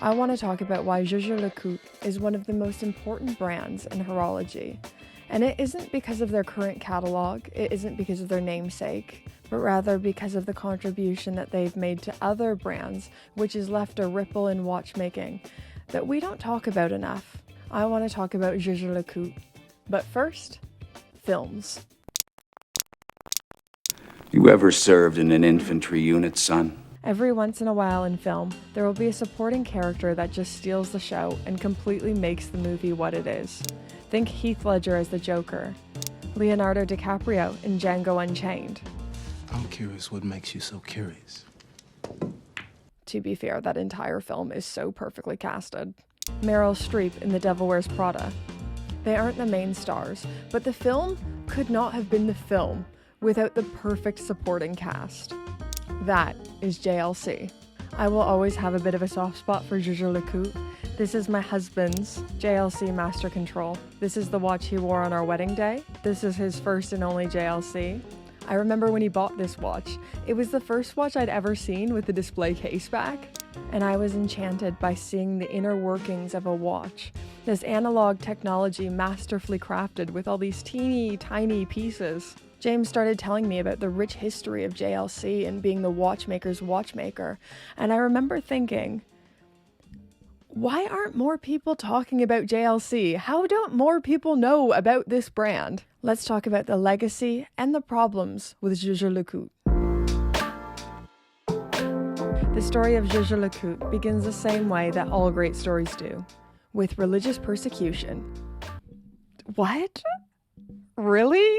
I want to talk about why Jaeger-LeCoultre is one of the most important brands in horology. And it isn't because of their current catalog, it isn't because of their namesake, but rather because of the contribution that they've made to other brands, which has left a ripple in watchmaking that we don't talk about enough. I want to talk about Jaeger-LeCoultre. But first, films. You ever served in an infantry unit, son? Every once in a while in film, there will be a supporting character that just steals the show and completely makes the movie what it is. Think Heath Ledger as the Joker, Leonardo DiCaprio in Django Unchained. I'm curious what makes you so curious. To be fair, that entire film is so perfectly casted. Meryl Streep in The Devil Wears Prada. They aren't the main stars, but the film could not have been the film without the perfect supporting cast. That is JLC. I will always have a bit of a soft spot for Jaeger-LeCoultre. This is my husband's JLC Master Control. This is the watch he wore on our wedding day. This is his first and only JLC. I remember when he bought this watch. It was the first watch I'd ever seen with the display case back, and I was enchanted by seeing the inner workings of a watch. This analog technology masterfully crafted with all these teeny tiny pieces. James started telling me about the rich history of JLC and being the Watchmakers Watchmaker, and I remember thinking, why aren't more people talking about JLC? How don't more people know about this brand? Let's talk about the legacy and the problems with Jaeger-LeCoultre. The story of Jaeger-LeCoultre begins the same way that all great stories do, with religious persecution. What? Really?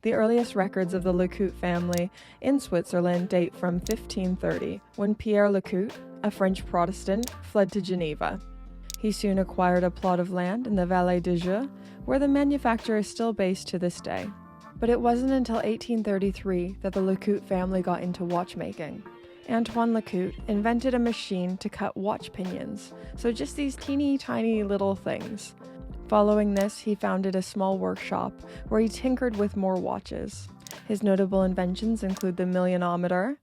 The earliest records of the LeCoultre family in Switzerland date from 1530, when Pierre LeCoultre, a French Protestant, fled to Geneva. He soon acquired a plot of land in the Vallée de Joux, where the manufacture is still based to this day. But it wasn't until 1833 that the LeCoultre family got into watchmaking. Antoine LeCoultre invented a machine to cut watch pinions, so just these teeny tiny little things. Following this, he founded a small workshop where he tinkered with more watches. His notable inventions include the millionometer.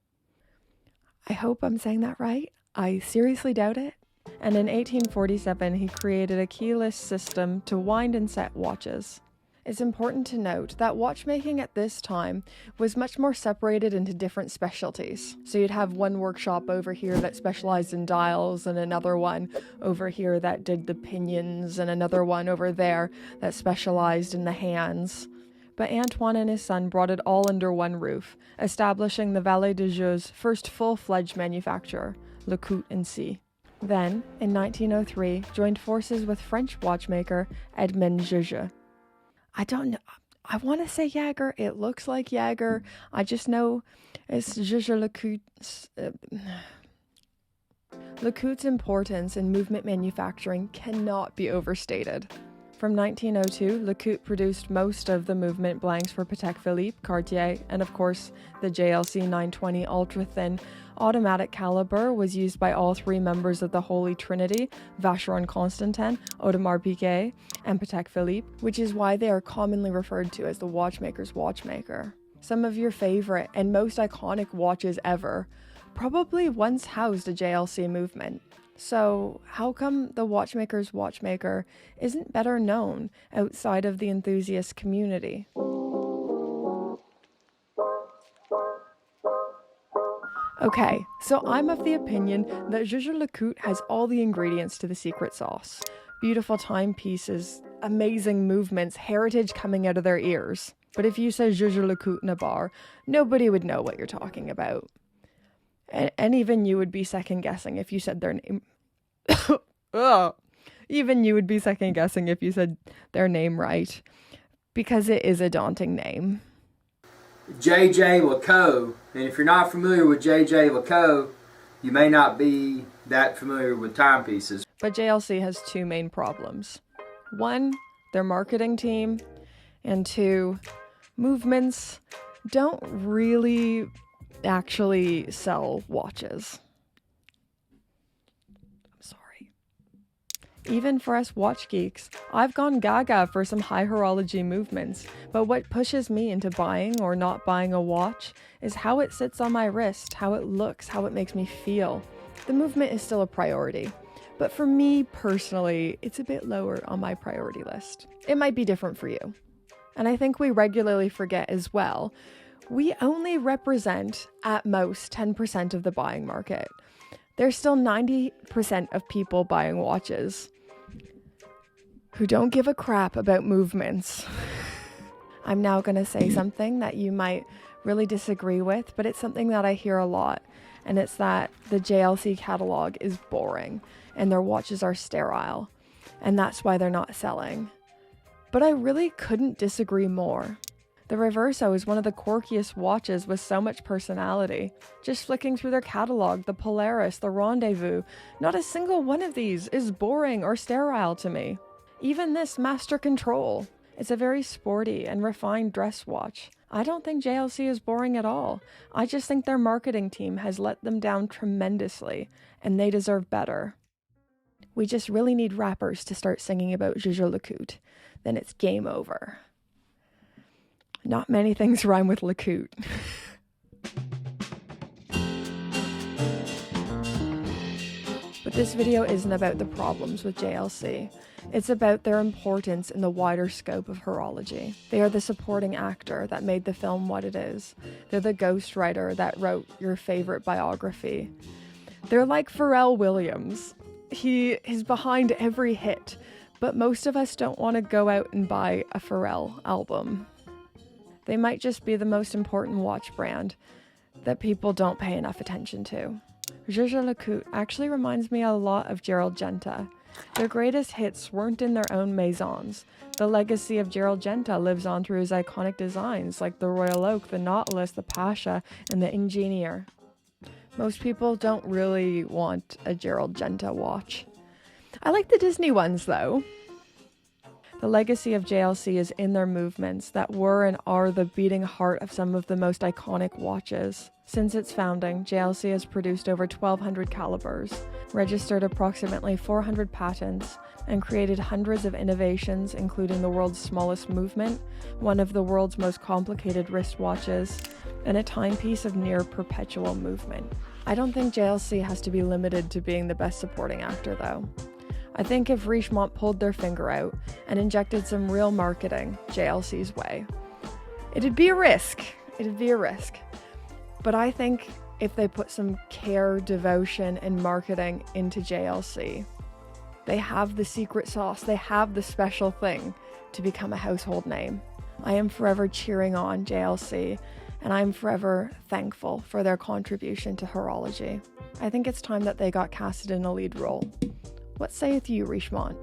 I hope I'm saying that right. I seriously doubt it. And in 1847, he created a keyless system to wind and set watches. It's important to note that watchmaking at this time was much more separated into different specialties. So you'd have one workshop over here that specialized in dials, and another one over here that did the pinions, and another one over there that specialized in the hands. But Antoine and his son brought it all under one roof, establishing the Vallée de Joux's first full-fledged manufacturer, LeCoultre & Cie. Then, in 1903, joined forces with French watchmaker Edmond Jaeger. I don't know. I want to say Jaeger. It looks like Jaeger. I just know it's Jaeger-LeCoultre. LeCoultre's importance in movement manufacturing cannot be overstated. From 1902, LeCoultre produced most of the movement blanks for Patek Philippe, Cartier, and of course, the JLC 920 ultra-thin automatic caliber was used by all three members of the Holy Trinity, Vacheron Constantin, Audemars Piguet, and Patek Philippe, which is why they are commonly referred to as the Watchmakers Watchmaker. Some of your favorite and most iconic watches ever probably once housed a JLC movement. So how come the Watchmakers Watchmaker isn't better known outside of the enthusiast community? Okay, so I'm of the opinion that Jaeger-LeCoultre has all the ingredients to the secret sauce. Beautiful timepieces, amazing movements, heritage coming out of their ears. But if you say Jaeger-LeCoultre in a bar, nobody would know what you're talking about. And even you would be second guessing if you said their name. Even you would be second guessing if you said their name right, because it is a daunting name. Jaeger-LeCoultre, and if you're not familiar with Jaeger-LeCoultre, you may not be that familiar with timepieces. But JLC has two main problems. One, their marketing team, and two, movements don't really actually sell watches. I'm sorry. Even for us watch geeks, I've gone gaga for some high horology movements, but what pushes me into buying or not buying a watch is how it sits on my wrist, how it looks, how it makes me feel. The movement is still a priority, but for me personally, it's a bit lower on my priority list. It might be different for you. And I think we regularly forget as well, we only represent at most 10% of the buying market. There's still 90% of people buying watches who don't give a crap about movements. I'm now going to say something that you might really disagree with, but it's something that I hear a lot, and it's that the JLC catalog is boring and their watches are sterile, and that's why they're not selling. But I really couldn't disagree more. The Reverso is one of the quirkiest watches with so much personality. Just flicking through their catalog, the Polaris, the Rendezvous, not a single one of these is boring or sterile to me. Even this Master Control. It's a very sporty and refined dress watch. I don't think JLC is boring at all. I just think their marketing team has let them down tremendously, and they deserve better. We just really need rappers to start singing about Jaeger-LeCoultre. Then it's game over. Not many things rhyme with LeCoultre. But this video isn't about the problems with JLC. It's about their importance in the wider scope of horology. They are the supporting actor that made the film what it is. They're the ghostwriter that wrote your favorite biography. They're like Pharrell Williams. He is behind every hit, but most of us don't want to go out and buy a Pharrell album. They might just be the most important watch brand that people don't pay enough attention to. Jaeger-LeCoultre actually reminds me a lot of Gerald Genta. Their greatest hits weren't in their own maisons. The legacy of Gerald Genta lives on through his iconic designs like the Royal Oak, the Nautilus, the Pasha, and the Ingenieur. Most people don't really want a Gerald Genta watch. I like the Disney ones though. The legacy of JLC is in their movements that were and are the beating heart of some of the most iconic watches. Since its founding, JLC has produced over 1,200 calibers, registered approximately 400 patents, and created hundreds of innovations, including the world's smallest movement, one of the world's most complicated wristwatches, and a timepiece of near perpetual movement. I don't think JLC has to be limited to being the best supporting actor, though. I think if Richemont pulled their finger out and injected some real marketing JLC's way, it'd be a risk. But I think if they put some care, devotion, and marketing into JLC, they have the secret sauce, they have the special thing to become a household name. I am forever cheering on JLC, and I'm forever thankful for their contribution to horology. I think it's time that they got casted in a lead role. What saith you, Richemont?